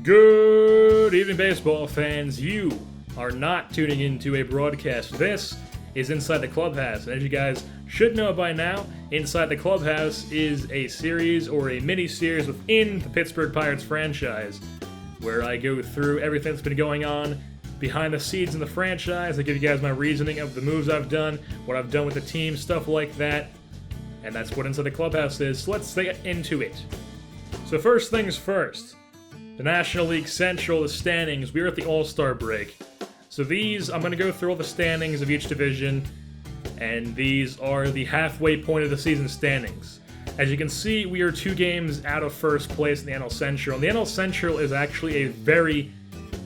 Good evening, baseball fans. You are not tuning into a broadcast. This is Inside the Clubhouse. And as you guys should know by now, Inside the Clubhouse is a series or a mini-series within the Pittsburgh Pirates franchise, where I go through everything that's been going on behind the scenes in the franchise. I give you guys my reasoning of the moves I've done, what I've done with the team, stuff like that. And that's what Inside the Clubhouse is. So let's get into it. So first things first. The National League Central, the standings, we're at the All-Star break. So these, I'm going to go through all the standings of each division, and these are the halfway point of the season standings. As you can see, we are 2 games out of first place in the NL Central, and the NL Central is actually a very,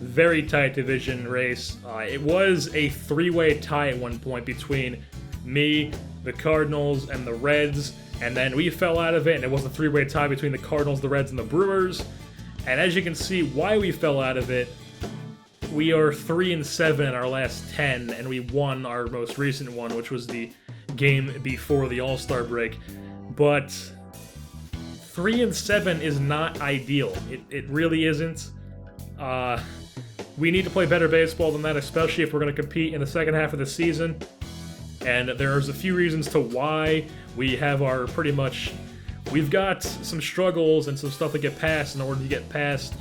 very tight division race. It was a 3-way tie at one point between me, the Cardinals, and the Reds, and then we fell out of it, and it was a 3-way tie between the Cardinals, the Reds, and the Brewers. And as you can see why we fell out of it, we are 3-7 in our last 10, and we won our most recent one, which was the game before the All-Star break. But 3-7 is not ideal. It really isn't. We need to play better baseball than that, especially if we're going to compete in the second half of the season. And there's a few reasons to why we have our we've got some struggles and some stuff to get past in order to get past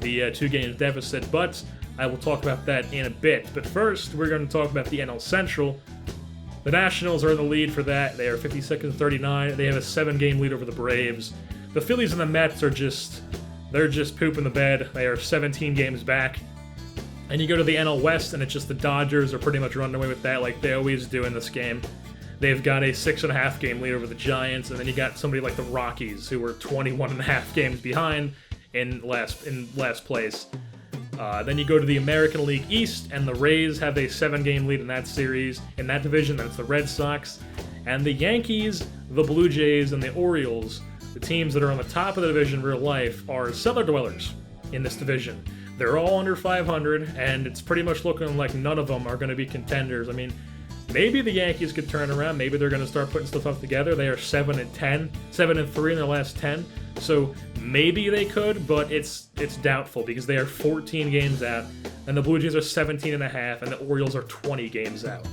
the 2 games deficit, but I will talk about that in a bit. But first, we're going to talk about the NL Central. The Nationals are in the lead for that. They are 52-39. They have a 7-game lead over the Braves. The Phillies and the Mets are just pooping the bed. They are 17 games back. And you go to the NL West, and it's just the Dodgers are pretty much running away with that like they always do in this game. They've got a 6.5 game lead over the Giants, and then you got somebody like the Rockies, who were 21.5 games behind in last place. Then you go to the American League East, and the Rays have a 7-game lead in that series. In that division, that's the Red Sox. And the Yankees, the Blue Jays, and the Orioles, the teams that are on the top of the division in real life, are cellar dwellers in this division. They're all under 500, and it's pretty much looking like none of them are going to be contenders. I mean, maybe the Yankees could turn around. Maybe they're going to start putting stuff up together. They are 7-3 in their last 10. So maybe they could, but it's doubtful because they are 14 games out, and the Blue Jays are 17.5, and the Orioles are 20 games out.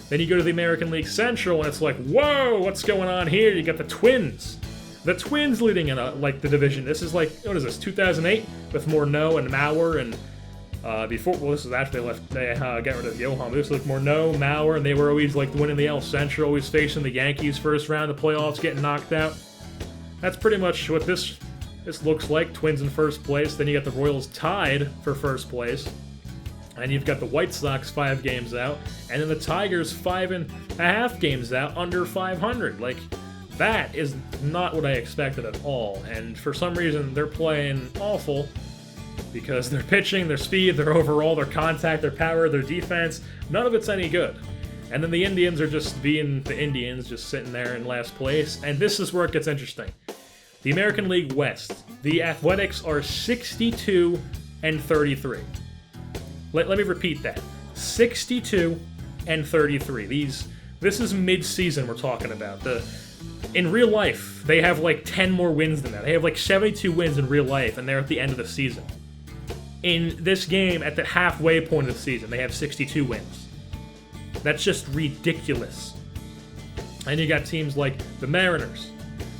Then you go to the American League Central, and it's like, whoa, what's going on here? You got the Twins. The Twins leading in the division. This is like, what is this, 2008 with Morneau and Mauer and this is after they got rid of Johan. This was like Morneau, Mauer, and they were always like winning the NL Central, always facing the Yankees first round of the playoffs, getting knocked out. That's pretty much what this looks like. Twins in first place. Then you got the Royals tied for first place. And you've got the White Sox 5 games out. And then the Tigers 5.5 games out, under 500. Like, that is not what I expected at all. And for some reason, they're playing awful. Because their pitching, their speed, their overall, their contact, their power, their defense, none of it's any good. And then the Indians are just being the Indians, just sitting there in last place. And this is where it gets interesting. The American League West, the Athletics are 62-33. Let me repeat that. 62-33. This is mid-season we're talking about. In real life, they have like 10 more wins than that. They have like 72 wins in real life, and they're at the end of the season. In this game, at the halfway point of the season, they have 62 wins. That's just ridiculous. And you got teams like the Mariners.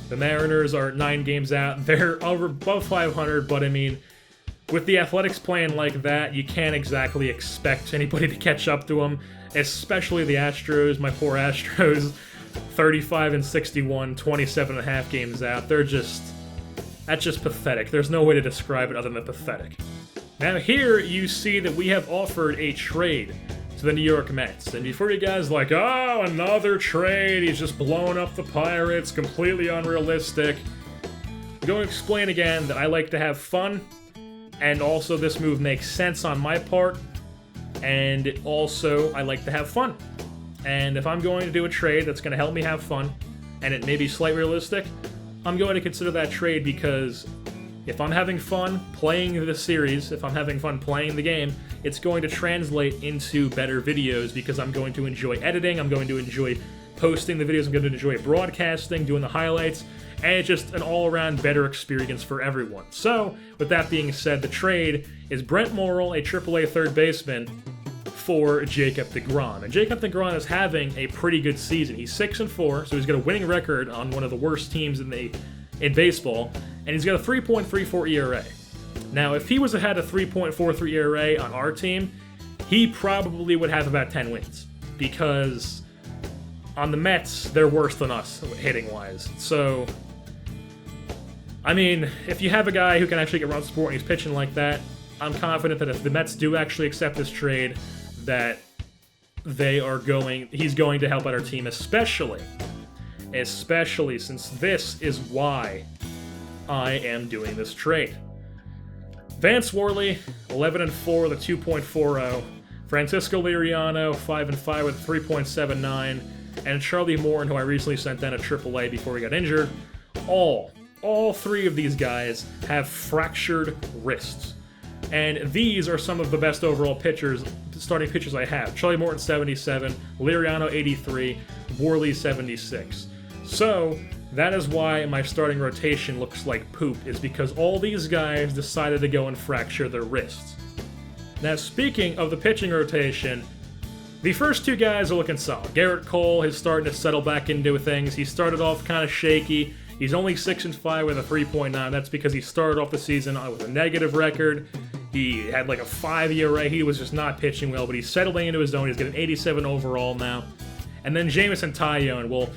The Mariners are 9 games out. They're above 500, but I mean, with the Athletics playing like that, you can't exactly expect anybody to catch up to them, especially the Astros, my poor Astros. 35-61, 27.5 games out. That's just pathetic. There's no way to describe it other than pathetic. Now here you see that we have offered a trade to the New York Mets. And before you guys like, oh, another trade, he's just blowing up the Pirates, completely unrealistic. I'm going to explain again that I like to have fun, and also this move makes sense on my part, and also I like to have fun. And if I'm going to do a trade that's going to help me have fun, and it may be slightly realistic, I'm going to consider that trade because if I'm having fun playing the series, if I'm having fun playing the game, it's going to translate into better videos because I'm going to enjoy editing, I'm going to enjoy posting the videos, I'm going to enjoy broadcasting, doing the highlights, and it's just an all-around better experience for everyone. So, with that being said, the trade is Brent Morrill, a AAA third baseman, for Jacob deGrom. And Jacob deGrom is having a pretty good season. He's 6-4, so he's got a winning record on one of the worst teams in baseball, and he's got a 3.34 ERA. Now, if he was had a 3.43 ERA on our team, he probably would have about 10 wins, because on the Mets, they're worse than us hitting-wise. So, I mean, if you have a guy who can actually get run support and he's pitching like that, I'm confident that if the Mets do actually accept this trade, that he's going to help out our team, especially since this is why I am doing this trade. Vance Worley, 11-4 with a 2.40. Francisco Liriano, 5-5 with 3.79. And Charlie Morton, who I recently sent down to AAA before he got injured. All three of these guys have fractured wrists. And these are some of the best overall starting pitchers I have. Charlie Morton, 77. Liriano, 83. Worley, 76. So, that is why my starting rotation looks like poop, is because all these guys decided to go and fracture their wrists. Now, speaking of the pitching rotation, the first two guys are looking solid. Garrett Cole is starting to settle back into things. He started off kind of shaky. He's only 6-5 with a 3.9. That's because he started off the season with a negative record. He had like a 5 ERA. He was just not pitching well, but he's settling into his zone. He's getting 87 overall now. And then Jameson Taillon, well,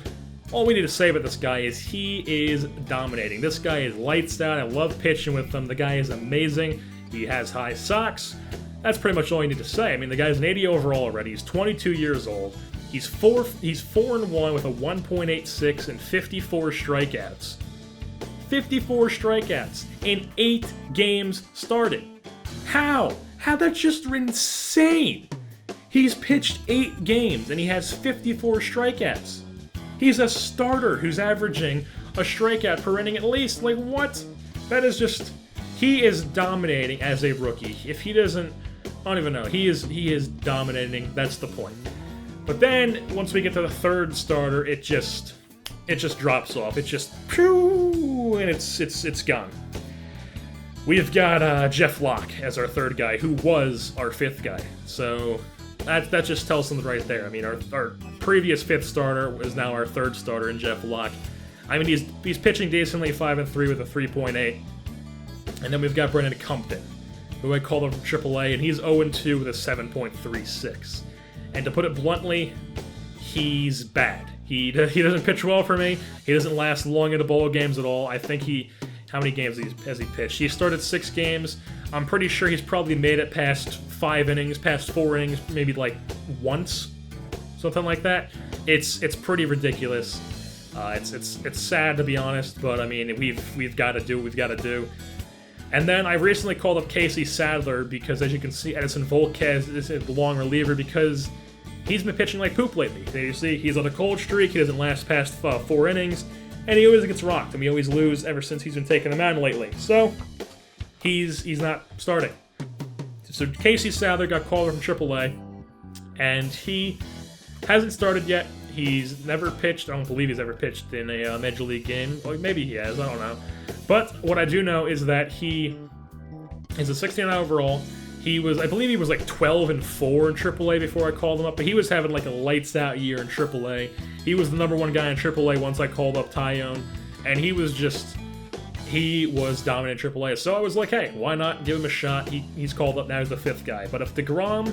all we need to say about this guy is he is dominating. This guy is lights out. I love pitching with him. The guy is amazing. He has high socks. That's pretty much all you need to say. I mean, the guy's an 80 overall already. He's 22 years old. He's 4-1 with a 1.86 and 54 strikeouts. 54 strikeouts in 8 games started. How? That's just insane. He's pitched 8 games and he has 54 strikeouts. He's a starter who's averaging a strikeout per inning at least. Like, what? That is just... He is dominating as a rookie. If he doesn't... I don't even know. He is dominating. That's the point. But then, once we get to the third starter, it just drops off. It just... Phew, and it's gone. We've got Jeff Locke as our third guy, who was our fifth guy. So... That just tells something right there. I mean, our previous fifth starter is now our third starter in Jeff Locke. I mean, he's pitching decently, 5-3 with a 3.8. And then we've got Brendan Compton, who I called him from AAA, and he's 0-2 with a 7.36. And to put it bluntly, he's bad. He doesn't pitch well for me. He doesn't last long into ball games at all. I think how many games has he pitched? He started 6 games. I'm pretty sure he's probably made it past 5 innings, past 4 innings, maybe like once, something like that. It's pretty ridiculous. It's sad to be honest, but I mean we've got to do what we've got to do. And then I recently called up Casey Sadler because, as you can see, Edison Volquez is a long reliever because he's been pitching like poop lately. You see, he's on a cold streak. He doesn't last past 4 innings, and he always gets rocked, and we always lose ever since he's been taking them out lately. So he's not starting. So Casey Sadler got called from AAA, and he hasn't started yet. He's never pitched. I don't believe he's ever pitched in a Major League game. Or maybe he has. I don't know. But what I do know is that he is a 69 overall. I believe he was like 12-4 in AAA before I called him up, but he was having like a lights out year in AAA. He was the number 1 guy in AAA once I called up Taillon, and he was dominant in AAA. So I was like, hey, why not give him a shot? He's called up now as the 5th guy. But if DeGrom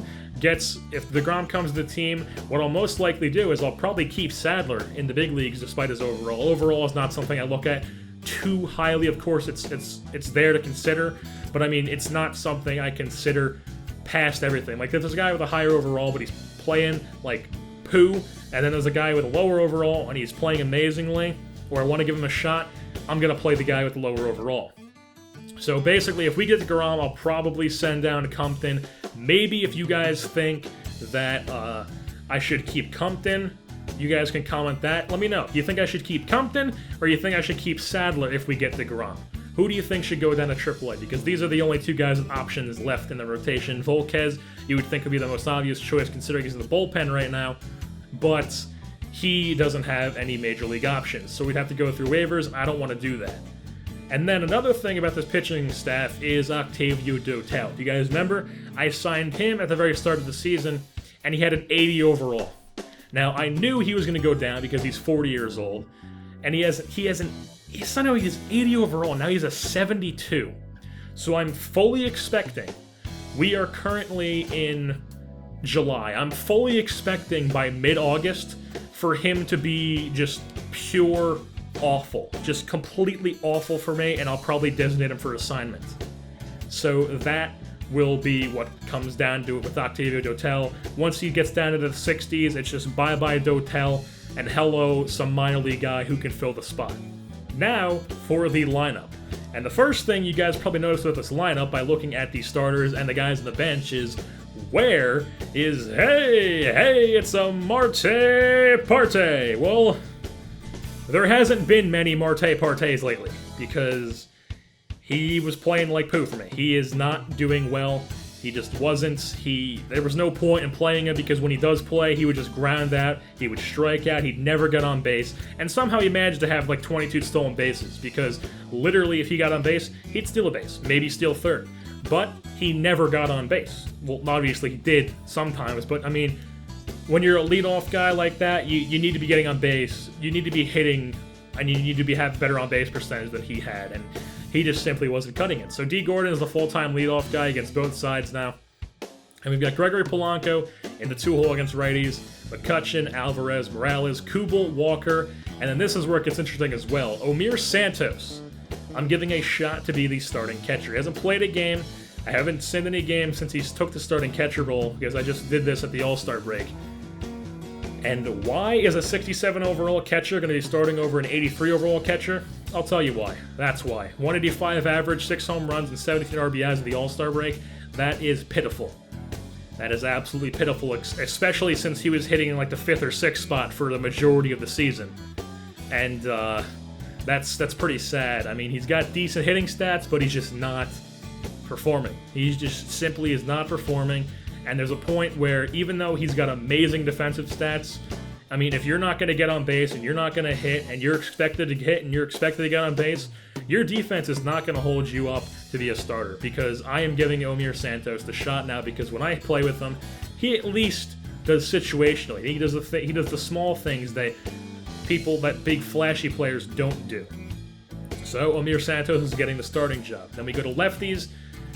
comes to the team, what I'll most likely do is I'll probably keep Sadler in the big leagues despite his overall. Overall is not something I look at too highly. Of course, it's there to consider, but I mean, it's not something I consider past everything. Like, there's a guy with a higher overall, but he's playing like poo, and then there's a guy with a lower overall, and he's playing amazingly, or I want to give him a shot, I'm going to play the guy with the lower overall. So basically, if we get to DeGrom, I'll probably send down Compton. Maybe if you guys think that I should keep Compton, you guys can comment that. Let me know. Do you think I should keep Compton, or you think I should keep Sadler if we get DeGrom? Who do you think should go down to AAA? Because these are the only 2 guys with options left in the rotation. Volquez, you would think would be the most obvious choice considering he's in the bullpen right now, but he doesn't have any major league options. So we'd have to go through waivers, and I don't want to do that. And then another thing about this pitching staff is Octavio Dotel. Do you guys remember? I signed him at the very start of the season, and he had an 80 overall. Now, I knew he was going to go down because he's 40 years old, and somehow he has 80 overall. Now he's a 72. So I'm fully expecting, we are currently in July, I'm fully expecting by mid-August for him to be just pure awful. Just completely awful for me, and I'll probably designate him for assignment. So that will be what comes down to it with Octavio Dotel. Once he gets down to the 60s, it's just bye-bye Dotel, and hello, some minor league guy who can fill the spot. Now, for the lineup. And the first thing you guys probably noticed with this lineup by looking at the starters and the guys on the bench is, where is, hey, it's a Marte Parte. Well, there hasn't been many Marte Partes lately, because he was playing like poo for me. He is not doing well. He just wasn't. There was no point in playing him, because when he does play, he would just ground out, he would strike out, he'd never get on base, and somehow he managed to have like 22 stolen bases, because literally if he got on base, he'd steal a base, maybe steal third. But he never got on base. Well, obviously he did sometimes, but I mean, when you're a leadoff guy like that, you need to be getting on base, you need to be hitting, and you need to have better on base percentage than he had, and he just simply wasn't cutting it. So D. Gordon is the full-time leadoff guy against both sides now. And we've got Gregory Polanco in the 2-hole against righties, McCutchen, Alvarez, Morales, Kubel, Walker, and then this is where it gets interesting as well. Omir Santos, I'm giving a shot to be the starting catcher. He hasn't played a game. I haven't seen any games since he took the starting catcher role, because I just did this at the All-Star break. And why is a 67 overall catcher going to be starting over an 83 overall catcher? I'll tell you why. That's why. 185 average, 6 home runs, and 17 RBIs at the All-Star break. That is pitiful. That is absolutely pitiful, especially since he was hitting in like the 5th or 6th spot for the majority of the season. And that's pretty sad. I mean, he's got decent hitting stats, but he's just not performing. He just simply is not performing. And there's a point where, even though he's got amazing defensive stats, I mean, if you're not going to get on base and you're not going to hit and you're expected to hit and you're expected to get on base, your defense is not going to hold you up to be a starter. Because I am giving Omir Santos the shot now, because when I play with him, he at least does situationally. He does the small things that big flashy players don't do. So Omir Santos is getting the starting job. Then we go to lefties,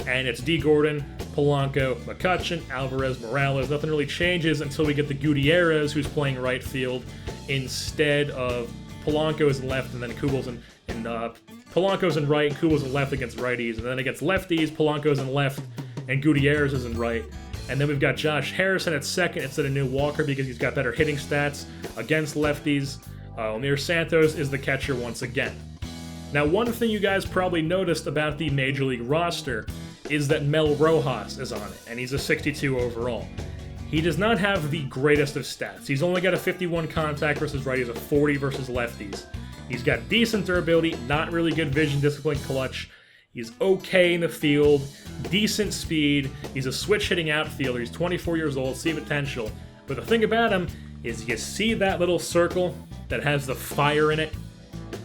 and it's D. Gordon, Polanco, McCutchen, Alvarez, Morales. Nothing really changes until we get the Gutierrez, who's playing right field, instead of Polanco's in left, and then Kubel's in Polanco's in right, and Kubel's in left against righties. And then against lefties, Polanco's in left, and Gutierrez is in right. And then we've got Josh Harrison at second instead of New Walker, because he's got better hitting stats against lefties. Omir Santos is the catcher once again. Now, one thing you guys probably noticed about the Major League roster is that Mel Rojas is on it, and he's a 62 overall. He does not have the greatest of stats. He's only got a 51 contact versus righties, a 40 versus lefties. He's got decent durability, not really good vision, discipline, clutch. He's okay in the field, decent speed. He's a switch-hitting outfielder. He's 24 years old, see potential. But the thing about him is, you see that little circle that has the fire in it?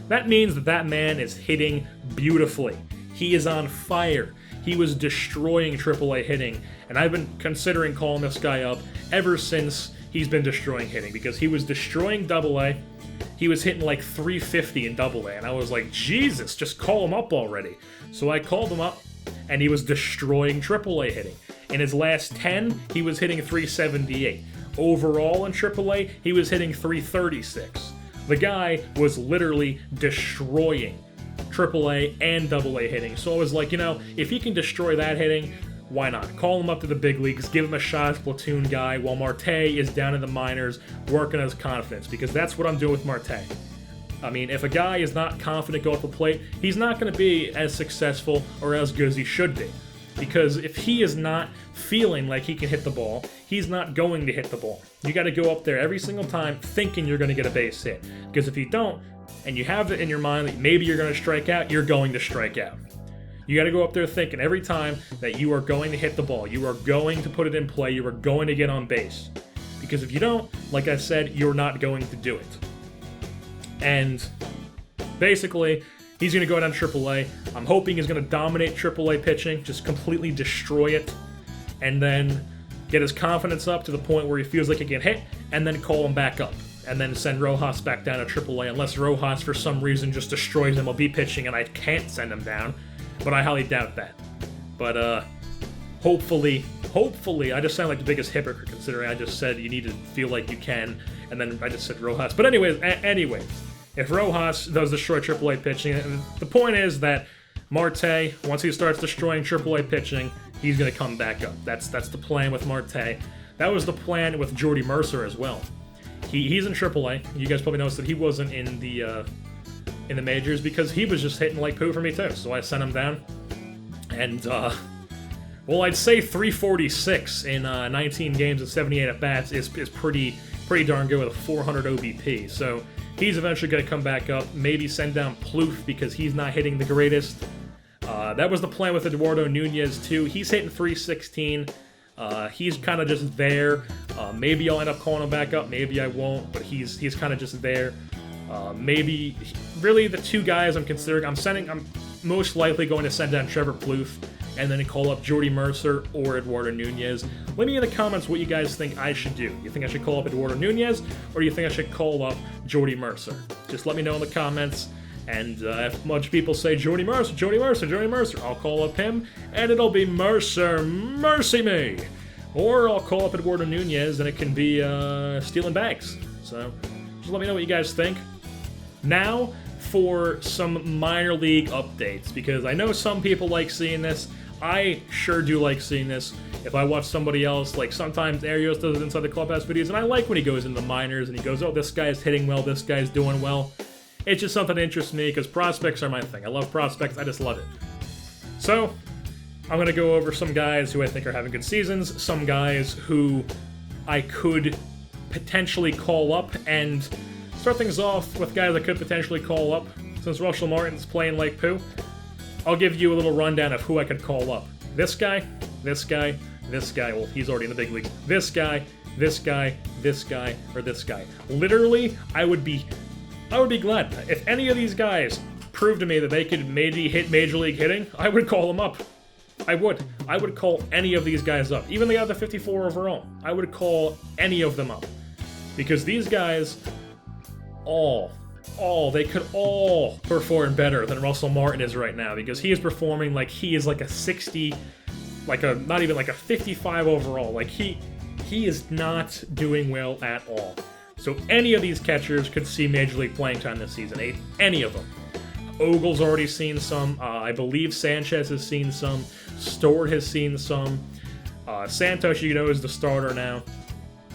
That means that man is hitting beautifully. He is on fire. He was destroying AAA hitting, and I've been considering calling this guy up ever since he's been destroying hitting, because he was destroying AA. He was hitting like 350 in AA, and I was like, Jesus, just call him up already. So I called him up, and he was destroying AAA hitting. In his last 10, he was hitting 378. Overall in AAA, he was hitting 336. The guy was literally destroying AAA and AA hitting. So I was like, if he can destroy that hitting, why not? Call him up to the big leagues, give him a shot as platoon guy, while Marte is down in the minors working on his confidence, because that's what I'm doing with Marte. I mean, if a guy is not confident going up the plate, he's not going to be as successful or as good as he should be. Because if he is not feeling like he can hit the ball, he's not going to hit the ball. You got to go up there every single time thinking you're going to get a base hit. Because if you don't, and you have it in your mind that maybe you're going to strike out, you're going to strike out. You got to go up there thinking every time that you are going to hit the ball, you are going to put it in play, you are going to get on base. Because if you don't, like I said, you're not going to do it. And basically, he's going to go down to AAA. I'm hoping he's going to dominate AAA pitching, just completely destroy it, and then get his confidence up to the point where he feels like he can hit, and then call him back up. And then send Rojas back down to AAA, unless Rojas, for some reason, just destroys MLB pitching and I can't send him down. But I highly doubt that. But, hopefully, I just sound like the biggest hypocrite considering I just said you need to feel like you can, and then I just said Rojas. But anyways, if Rojas does destroy AAA pitching, the point is that Marte, once he starts destroying AAA pitching, he's going to come back up. That's the plan with Marte. That was the plan with Jordy Mercer as well. He's in AAA. You guys probably noticed that he wasn't in the majors because he was just hitting like poo for me too. So I sent him down, and well, I'd say 346 in 19 games and 78 at bats is pretty darn good with a 400 OBP. So he's eventually going to come back up. Maybe send down Plouffe because he's not hitting the greatest. That was the plan with Eduardo Nunez too. He's hitting 316. He's kind of just there. Maybe I'll end up calling him back up. Maybe I won't. But he's kind of just there. Maybe really the two guys I'm considering. I'm most likely going to send down Trevor Plouffe and then call up Jordy Mercer or Eduardo Nunez. Let me in the comments what you guys think I should do. You think I should call up Eduardo Nunez, or do you think I should call up Jordy Mercer? Just let me know in the comments. And if much people say Jordy Mercer, I'll call up him, and it'll be Mercer, mercy me. Or I'll call up Eduardo Nunez, and it can be stealing bags. So just let me know what you guys think. Now for some minor league updates, because I know some people like seeing this. I sure do like seeing this. If I watch somebody else, like sometimes Arios does it inside the Clubhouse videos, and I like when he goes into the minors and he goes, oh, this guy's hitting well, this guy's doing well. It's just something that interests me because prospects are my thing. I love prospects. I just love it. So I'm going to go over some guys who I think are having good seasons, some guys who I could potentially call up, and start things off with guys I could potentially call up. Since Russell Martin's playing like poo, I'll give you a little rundown of who I could call up. This guy, this guy, this guy. Well, he's already in the big leagues. This guy, this guy, this guy, or this guy. Literally, I would be glad. If any of these guys prove to me that they could maybe hit Major League hitting, I would call them up. I would call any of these guys up. Even the other 54 overall. I would call any of them up. Because these guys, they could all perform better than Russell Martin is right now. Because he is performing like he is like a 60, not even like a 55 overall. Like he is not doing well at all. So any of these catchers could see Major League playing time this season. Any of them. Ogle's already seen some. I believe Sanchez has seen some. Stewart has seen some. Santos, is the starter now.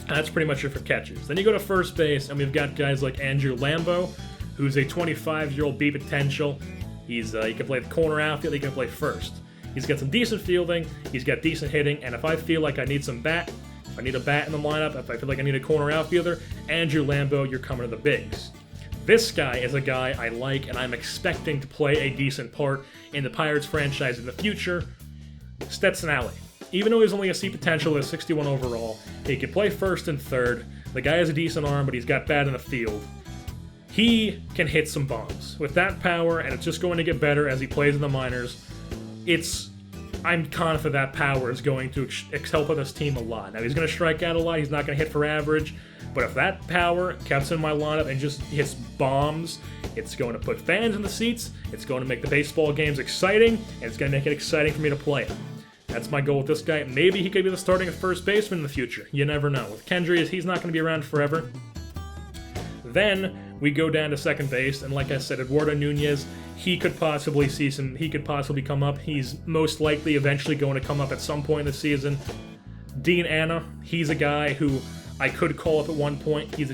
That's pretty much it for catchers. Then you go to first base, and we've got guys like Andrew Lambo, who's a 25-year-old B potential. He can play the corner outfield. He can play first. He's got some decent fielding. He's got decent hitting. And if I feel like I need some bat, if I need a bat in the lineup, if I feel like I need a corner outfielder, Andrew Lambo, you're coming to the bigs. This guy is a guy I like, and I'm expecting to play a decent part in the Pirates franchise in the future. Stetson Alley. Even though he's only a C potential with 61 overall, he can play first and third. The guy has a decent arm, but he's got bat in the field. He can hit some bombs. With that power, and it's just going to get better as he plays in the minors, I'm confident that power is going to help this team a lot. Now, he's going to strike out a lot. He's not going to hit for average. But if that power kept in my lineup and just hits bombs, it's going to put fans in the seats. It's going to make the baseball games exciting. And it's going to make it exciting for me to play it. That's my goal with this guy. Maybe he could be the starting first baseman in the future. You never know. With Kendry, he's not going to be around forever. Then we go down to second base, and like I said, Eduardo Nunez, he could possibly come up. He's most likely eventually going to come up at some point in the season. Dean Anna, he's a guy who I could call up at one point. He's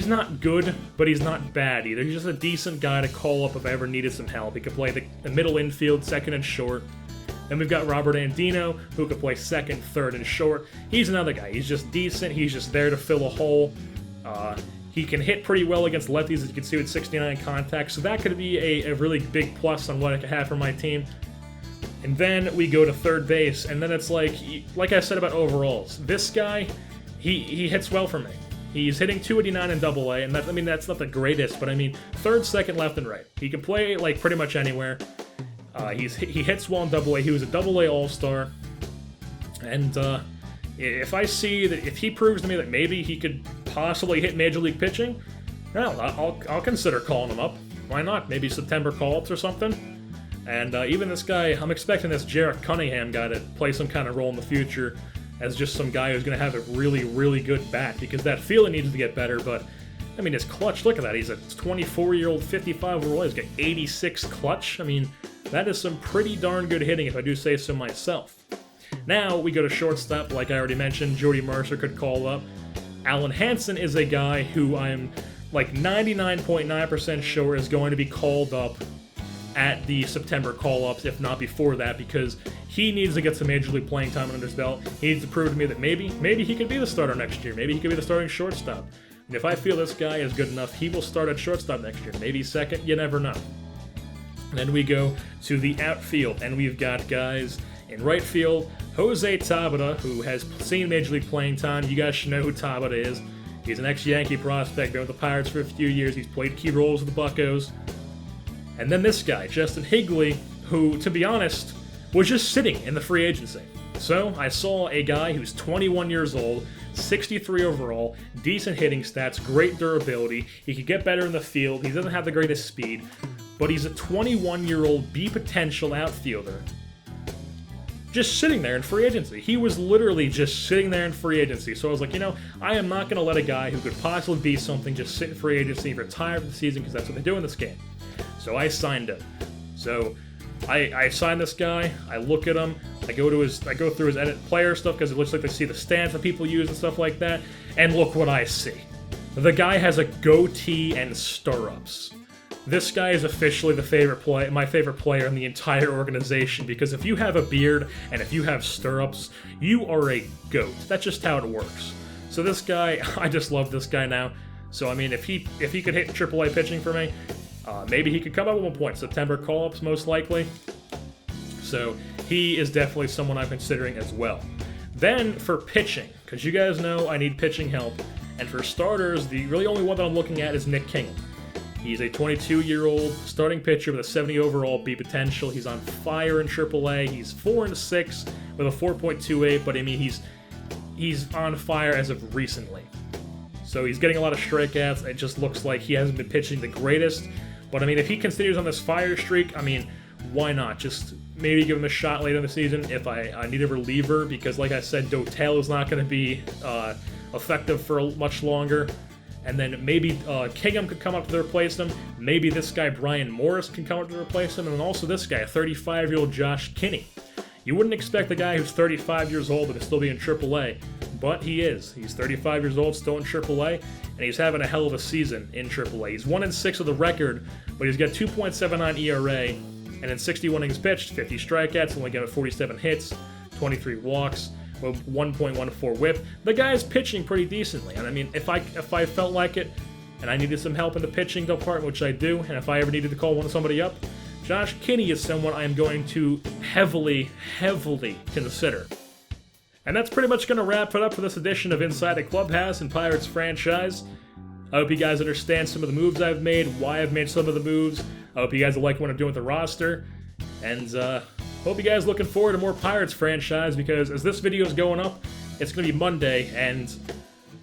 not good, but he's not bad either. He's just a decent guy to call up if I ever needed some help. He could play the middle infield, second and short. Then we've got Robert Andino, who could play second, third, and short. He's another guy. He's just decent. He's just there to fill a hole. He can hit pretty well against lefties, as you can see with 69 contact, so that could be a really big plus on what I could have for my team. And then we go to third base, and then it's like I said about overalls, this guy, he hits well for me. He's hitting 289 in Double-A, and that's not the greatest, but I mean, third, second, left, and right. He can play like pretty much anywhere. He hits well in Double-A. He was a Double-A All-Star, and if he proves to me that maybe he could possibly hit Major League pitching, well, I'll consider calling him up. Why not? Maybe September call-ups or something. And even this guy, I'm expecting this Jarrett Cunningham guy to play some kind of role in the future as just some guy who's going to have a really, really good bat, because that fielding needs to get better, but, I mean, his clutch, look at that. He's a 24-year-old, 55 overall. He's got 86 clutch. I mean, that is some pretty darn good hitting, if I do say so myself. Now, we go to shortstop. Like I already mentioned, Jordy Mercer could call up. Alan Hansen is a guy who I'm like 99.9% sure is going to be called up at the September call-ups, if not before that, because he needs to get some Major League playing time under his belt. He needs to prove to me that maybe he could be the starter next year. Maybe he could be the starting shortstop. And if I feel this guy is good enough, he will start at shortstop next year. Maybe second, you never know. And then we go to the outfield, and we've got guys in right field, Jose Tabata, who has seen Major League playing time. You guys should know who Tabata is. He's an ex-Yankee prospect, been with the Pirates for a few years. He's played key roles with the Buccos. And then this guy, Justin Higley, who, to be honest, was just sitting in the free agency. So I saw a guy who's 21 years old, 63 overall, decent hitting stats, great durability. He could get better in the field. He doesn't have the greatest speed, but he's a 21-year-old B-potential outfielder just sitting there in free agency. He was literally just sitting there in free agency. So I was like, I am not going to let a guy who could possibly be something just sit in free agency, retire for the season, because that's what they do in this game. So I signed him. So I signed this guy. I look at him. I go through his edit player stuff because it looks like they see the stats that people use and stuff like that. And look what I see. The guy has a goatee and stirrups. This guy is officially my favorite player in the entire organization, because if you have a beard and if you have stirrups, you are a goat. That's just how it works. So this guy, I just love this guy now. So I mean, if he could hit AAA pitching for me, maybe he could come up at one point. September call-ups, most likely. So he is definitely someone I'm considering as well. Then for pitching, because you guys know I need pitching help, and for starters, the really only one that I'm looking at is Nick Kingham. He's a 22-year-old starting pitcher with a 70 overall B potential. He's on fire in AAA. He's 4-6 with a 4.28, but I mean he's on fire as of recently. So he's getting a lot of strikeouts. It just looks like he hasn't been pitching the greatest. But I mean, if he continues on this fire streak, I mean, why not? Just maybe give him a shot later in the season if I need a reliever, because like I said, Dotel is not going to be effective for much longer. And then maybe Kingham could come up to replace him. Maybe this guy, Brian Morris, can come up to replace him. And then also this guy, 35-year-old Josh Kinney. You wouldn't expect the guy who's 35 years old to still be in AAA, but he is. He's 35 years old, still in AAA, and he's having a hell of a season in AAA. He's 1-6 with the record, but he's got 2.79 ERA, and in 61 innings pitched, 50 strikeouts, only got 47 hits, 23 walks, with 1.14 whip. The guy's pitching pretty decently, and I mean, if I felt like it, and I needed some help in the pitching department, which I do, and if I ever needed to call somebody up, Josh Kinney is someone I am going to heavily consider. And that's pretty much going to wrap it up for this edition of Inside the Clubhouse and Pirates franchise. I hope you guys understand some of the moves I've made, why I've made some of the moves. I hope you guys like what I'm doing with the roster. And hope you guys looking forward to more Pirates franchise, because as this video is going up, it's going to be Monday, and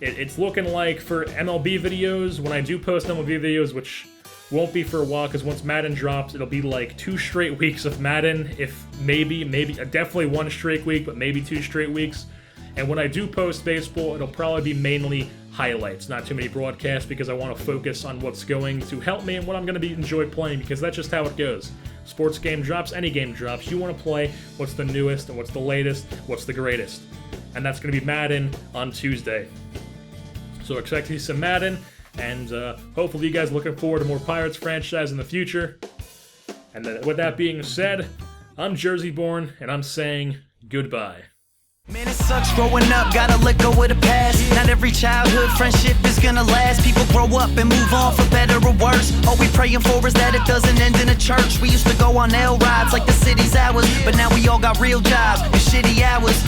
it's looking like for MLB videos, when I do post MLB videos, which won't be for a while, because once Madden drops, it'll be like 2 straight weeks of Madden, if maybe, definitely 1 straight week, but maybe 2 straight weeks. And when I do post baseball, it'll probably be mainly highlights, not too many broadcasts, because I want to focus on what's going to help me and what I'm going to enjoy playing, because that's just how it goes. Sports game drops, any game drops, you want to play what's the newest and what's the latest, what's the greatest. And that's going to be Madden on Tuesday. So expect to see some Madden, and hopefully you guys are looking forward to more Pirates franchise in the future. And with that being said, I'm JerseyBorn, and I'm saying goodbye. Man, it sucks growing up, gotta let go of the past. Not every childhood friendship is gonna last. People grow up and move on for better or worse. All we praying for is that it doesn't end in a church. We used to go on L rides like the city's ours, but now we all got real jobs and shitty hours,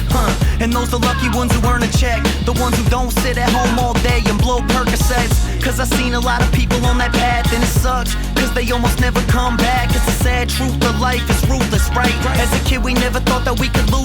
And those the lucky ones who earn a check, the ones who don't sit at home all day and blow Percocets. Cause I seen a lot of people on that path and it sucks, cause they almost never come back. It's a sad truth of life, it's ruthless, right? As a kid we never thought that we could lose